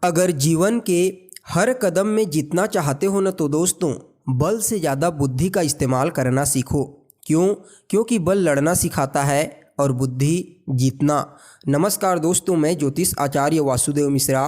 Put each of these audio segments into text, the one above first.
अगर जीवन के हर कदम में जीतना चाहते हो ना तो दोस्तों बल से ज़्यादा बुद्धि का इस्तेमाल करना सीखो। क्यों? क्योंकि बल लड़ना सिखाता है और बुद्धि जीतना। नमस्कार दोस्तों, मैं ज्योतिष आचार्य वासुदेव मिश्रा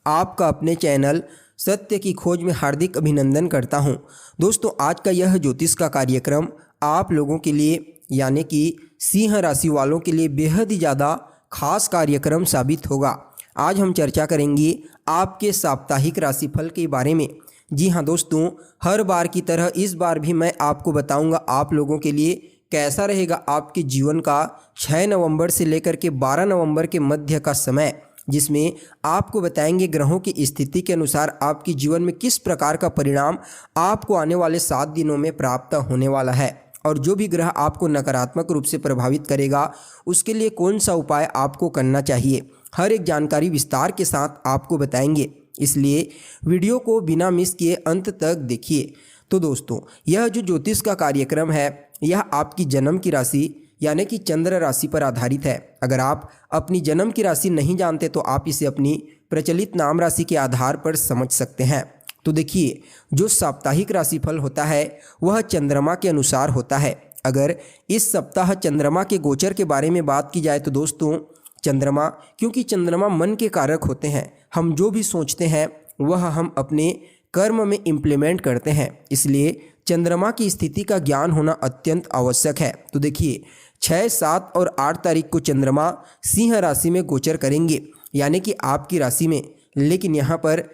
आपका अपने चैनल सत्य की खोज में हार्दिक अभिनंदन करता हूं। दोस्तों, आज का यह ज्योतिष का कार्यक्रम आप लोगों के लिए यानी कि सिंह राशि वालों के लिए बेहद ही ज़्यादा खास कार्यक्रम साबित होगा। आज हम चर्चा करेंगे आपके साप्ताहिक राशिफल के बारे में। जी हाँ दोस्तों, हर बार की तरह इस बार भी मैं आपको बताऊंगा आप लोगों के लिए कैसा रहेगा आपके जीवन का 6 नवंबर से लेकर के 12 नवंबर के मध्य का समय, जिसमें आपको बताएंगे ग्रहों की स्थिति के अनुसार आपके जीवन में किस प्रकार का परिणाम आपको आने वाले 7 दिनों में प्राप्त होने वाला है और जो भी ग्रह आपको नकारात्मक रूप से प्रभावित करेगा उसके लिए कौन सा उपाय आपको करना चाहिए। हर एक जानकारी विस्तार के साथ आपको बताएंगे, इसलिए वीडियो को बिना मिस किए अंत तक देखिए। तो दोस्तों, यह जो ज्योतिष का कार्यक्रम है यह आपकी जन्म की राशि यानी कि चंद्र राशि पर आधारित है। अगर आप अपनी जन्म की राशि नहीं जानते तो आप इसे अपनी प्रचलित नाम राशि के आधार पर समझ सकते हैं। तो देखिए, जो साप्ताहिक राशिफल होता है वह चंद्रमा के अनुसार होता है। अगर इस सप्ताह चंद्रमा के गोचर के बारे में बात की जाए तो दोस्तों, चंद्रमा, क्योंकि चंद्रमा मन के कारक होते हैं, हम जो भी सोचते हैं वह हम अपने कर्म में इम्प्लीमेंट करते हैं, इसलिए चंद्रमा की स्थिति का ज्ञान होना अत्यंत आवश्यक है। तो देखिए, 6, 7 और 8 तारीख को चंद्रमा सिंह राशि में गोचर करेंगे यानी कि आपकी राशि में। लेकिन यहाँ पर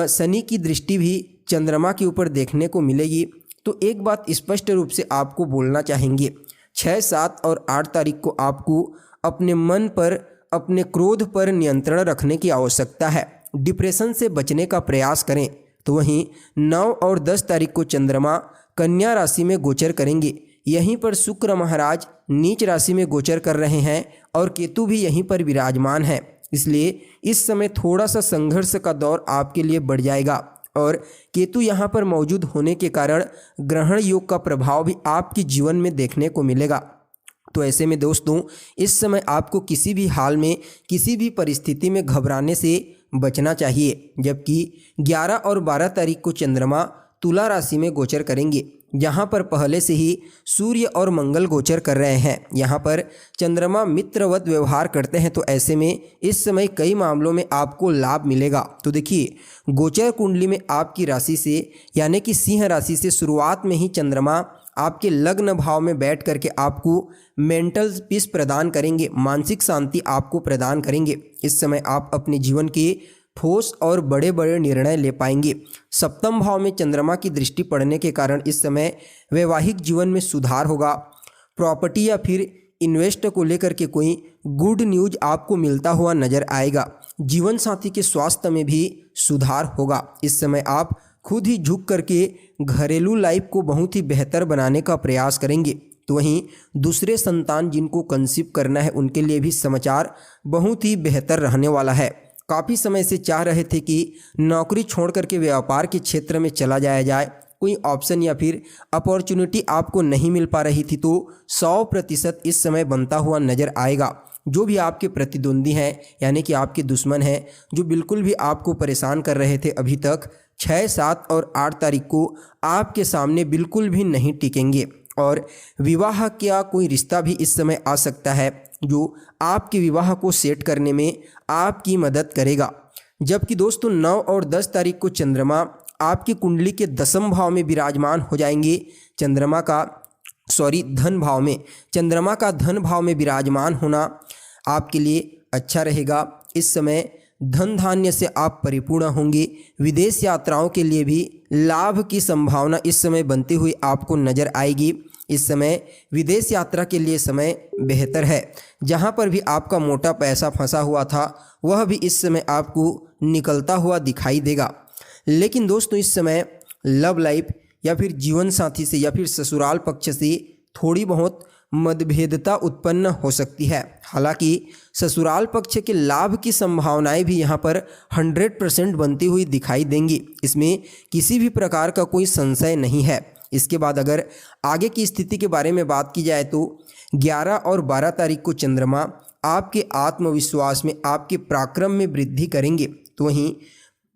शनि की दृष्टि भी चंद्रमा के ऊपर देखने को मिलेगी। तो एक बात स्पष्ट रूप से आपको बोलना चाहेंगे, 6, 7 और 8 तारीख को आपको अपने मन पर, अपने क्रोध पर नियंत्रण रखने की आवश्यकता है। डिप्रेशन से बचने का प्रयास करें। तो वहीं 9 और 10 तारीख को चंद्रमा कन्या राशि में गोचर करेंगे। यहीं पर शुक्र महाराज नीच राशि में गोचर कर रहे हैं और केतु भी यहीं पर विराजमान है, इसलिए इस समय थोड़ा सा संघर्ष का दौर आपके लिए बढ़ जाएगा और केतु यहाँ पर मौजूद होने के कारण ग्रहण योग का प्रभाव भी आपके जीवन में देखने को मिलेगा। तो ऐसे में दोस्तों, इस समय आपको किसी भी हाल में, किसी भी परिस्थिति में घबराने से बचना चाहिए। जबकि 11 और 12 तारीख को चंद्रमा तुला राशि में गोचर करेंगे, जहाँ पर पहले से ही सूर्य और मंगल गोचर कर रहे हैं। यहाँ पर चंद्रमा मित्रवत व्यवहार करते हैं, तो ऐसे में इस समय कई मामलों में आपको लाभ मिलेगा। तो देखिए, गोचर कुंडली में आपकी राशि से यानी कि सिंह राशि से शुरुआत में ही चंद्रमा आपके लग्न भाव में बैठ करके आपको मेंटल पीस प्रदान करेंगे, मानसिक शांति आपको प्रदान करेंगे। इस समय आप अपने जीवन के ठोस और बड़े बड़े निर्णय ले पाएंगे। सप्तम भाव में चंद्रमा की दृष्टि पड़ने के कारण इस समय वैवाहिक जीवन में सुधार होगा। प्रॉपर्टी या फिर इन्वेस्ट को लेकर के कोई गुड न्यूज आपको मिलता हुआ नजर आएगा। जीवन साथी के स्वास्थ्य में भी सुधार होगा। इस समय आप खुद ही झुक करके घरेलू लाइफ को बहुत ही बेहतर बनाने का प्रयास करेंगे। तो वहीं दूसरे संतान जिनको कंसीव करना है उनके लिए भी समाचार बहुत ही बेहतर रहने वाला है। काफ़ी समय से चाह रहे थे कि नौकरी छोड़ करके व्यापार के क्षेत्र में चला जाया जाए, कोई ऑप्शन या फिर अपॉर्चुनिटी आपको नहीं मिल पा रही थी, तो 100% इस समय बनता हुआ नज़र आएगा। जो भी आपके प्रतिद्वंदी हैं यानी कि आपके दुश्मन हैं, जो बिल्कुल भी आपको परेशान कर रहे थे अभी तक, 6, 7 और 8 तारीख को आपके सामने बिल्कुल भी नहीं टिकेंगे और विवाह का कोई रिश्ता भी इस समय आ सकता है जो आपके विवाह को सेट करने में आपकी मदद करेगा। जबकि दोस्तों 9 और 10 तारीख को चंद्रमा आपकी कुंडली के 10वें भाव में विराजमान हो जाएंगे। धन भाव में चंद्रमा का धन भाव में विराजमान होना आपके लिए अच्छा रहेगा। इस समय धन धान्य से आप परिपूर्ण होंगे। विदेश यात्राओं के लिए भी लाभ की संभावना इस समय बनती हुई आपको नजर आएगी। इस समय विदेश यात्रा के लिए समय बेहतर है। जहां पर भी आपका मोटा पैसा फंसा हुआ था वह भी इस समय आपको निकलता हुआ दिखाई देगा। लेकिन दोस्तों, इस समय लव लाइफ या फिर जीवन साथी से या फिर ससुराल पक्ष से थोड़ी बहुत मतभेदता उत्पन्न हो सकती है। हालांकि ससुराल पक्ष के लाभ की संभावनाएं भी यहाँ पर 100% बनती हुई दिखाई देंगी, इसमें किसी भी प्रकार का कोई संशय नहीं है। इसके बाद अगर आगे की स्थिति के बारे में बात की जाए तो 11 और 12 तारीख को चंद्रमा आपके आत्मविश्वास में, आपके पराक्रम में वृद्धि करेंगे। तो वहीं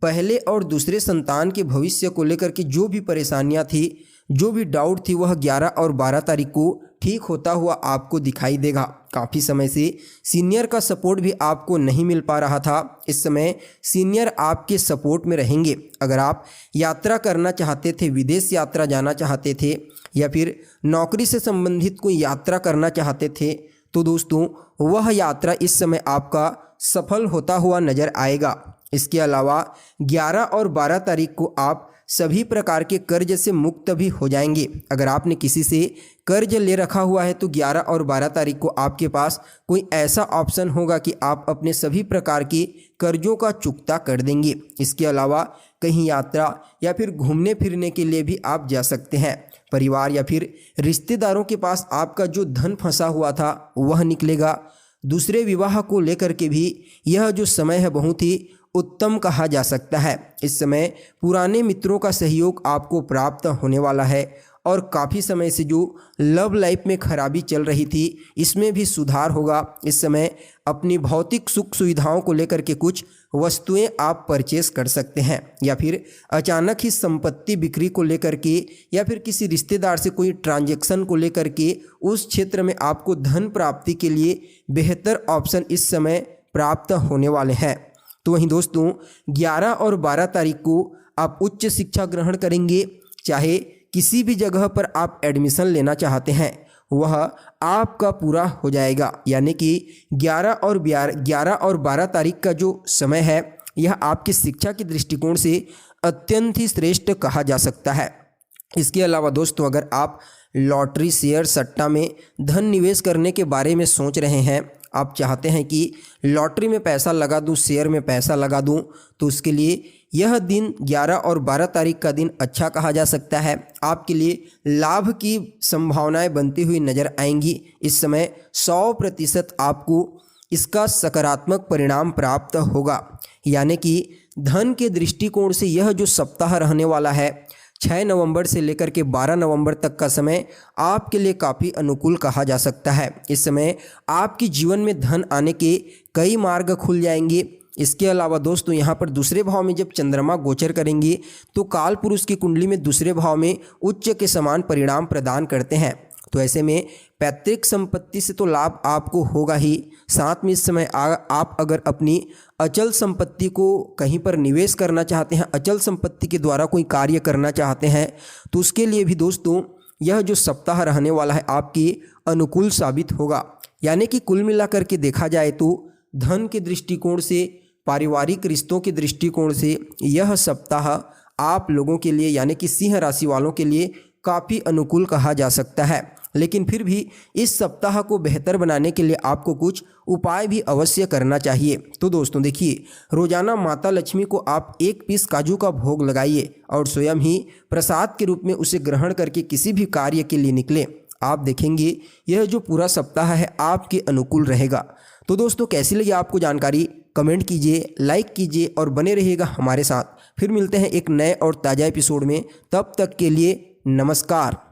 पहले और दूसरे संतान के भविष्य को लेकर के जो भी परेशानियां थी, जो भी डाउट थी, वह 11 और 12 तारीख को ठीक होता हुआ आपको दिखाई देगा। काफ़ी समय से सीनियर का सपोर्ट भी आपको नहीं मिल पा रहा था, इस समय सीनियर आपके सपोर्ट में रहेंगे। अगर आप यात्रा करना चाहते थे, विदेश यात्रा जाना चाहते थे या फिर नौकरी से संबंधित कोई यात्रा करना चाहते थे, तो दोस्तों वह यात्रा इस समय आपका सफल होता हुआ नजर आएगा। इसके अलावा 11 और 12 तारीख को आप सभी प्रकार के कर्ज से मुक्त भी हो जाएंगे। अगर आपने किसी से कर्ज ले रखा हुआ है तो 11 और 12 तारीख को आपके पास कोई ऐसा ऑप्शन होगा कि आप अपने सभी प्रकार के कर्जों का चुकता कर देंगे। इसके अलावा कहीं यात्रा या फिर घूमने फिरने के लिए भी आप जा सकते हैं। परिवार या फिर रिश्तेदारों के पास आपका जो धन फंसा हुआ था वह निकलेगा। दूसरे विवाह को लेकर के भी यह जो समय है बहुत ही उत्तम कहा जा सकता है। इस समय पुराने मित्रों का सहयोग आपको प्राप्त होने वाला है और काफ़ी समय से जो लव लाइफ में खराबी चल रही थी इसमें भी सुधार होगा। इस समय अपनी भौतिक सुख सुविधाओं को लेकर के कुछ वस्तुएं आप परचेस कर सकते हैं या फिर अचानक ही संपत्ति बिक्री को लेकर के या फिर किसी रिश्तेदार से कोई ट्रांजैक्शन को लेकर के उस क्षेत्र में आपको धन प्राप्ति के लिए बेहतर ऑप्शन इस समय प्राप्त होने वाले हैं। तो वहीं दोस्तों 11 और 12 तारीख को आप उच्च शिक्षा ग्रहण करेंगे, चाहे किसी भी जगह पर आप एडमिशन लेना चाहते हैं वह आपका पूरा हो जाएगा। यानी कि 11 और 12 तारीख का जो समय है यह आपकी शिक्षा के दृष्टिकोण से अत्यंत ही श्रेष्ठ कहा जा सकता है। इसके अलावा दोस्तों अगर आप लॉटरी, शेयर, सट्टा में धन निवेश करने के बारे में सोच रहे हैं, आप चाहते हैं कि लॉटरी में पैसा लगा दूं, शेयर में पैसा लगा दूं, तो उसके लिए यह दिन 11 और 12 तारीख का दिन अच्छा कहा जा सकता है। आपके लिए लाभ की संभावनाएं बनती हुई नजर आएंगी। इस समय 100% आपको इसका सकारात्मक परिणाम प्राप्त होगा। यानी कि धन के दृष्टिकोण से यह जो सप्ताह रहने वाला है 6 नवंबर से लेकर के 12 नवंबर तक का समय आपके लिए काफ़ी अनुकूल कहा जा सकता है। इस समय आपके जीवन में धन आने के कई मार्ग खुल जाएंगे। इसके अलावा दोस्तों यहाँ पर दूसरे भाव में जब चंद्रमा गोचर करेंगे तो काल पुरुष की कुंडली में दूसरे भाव में उच्च के समान परिणाम प्रदान करते हैं। तो ऐसे में पैतृक संपत्ति से तो लाभ आपको होगा ही, साथ में इस समय आप अगर अपनी अचल संपत्ति को कहीं पर निवेश करना चाहते हैं, अचल संपत्ति के द्वारा कोई कार्य करना चाहते हैं, तो उसके लिए भी दोस्तों यह जो सप्ताह रहने वाला है आपके अनुकूल साबित होगा। यानी कि कुल मिलाकर के देखा जाए तो धन के दृष्टिकोण से, पारिवारिक रिश्तों के दृष्टिकोण से यह सप्ताह आप लोगों के लिए यानी कि सिंह राशि वालों के लिए काफ़ी अनुकूल कहा जा सकता है। लेकिन फिर भी इस सप्ताह को बेहतर बनाने के लिए आपको कुछ उपाय भी अवश्य करना चाहिए। तो दोस्तों देखिए, रोजाना माता लक्ष्मी को आप 1 पीस काजू का भोग लगाइए और स्वयं ही प्रसाद के रूप में उसे ग्रहण करके किसी भी कार्य के लिए निकले। आप देखेंगे यह जो पूरा सप्ताह है आपके अनुकूल रहेगा। तो दोस्तों कैसी लगी आपको जानकारी, कमेंट कीजिए, लाइक कीजिए और बने रहिएगा हमारे साथ। फिर मिलते हैं एक नए और ताज़ा एपिसोड में। तब तक के लिए नमस्कार।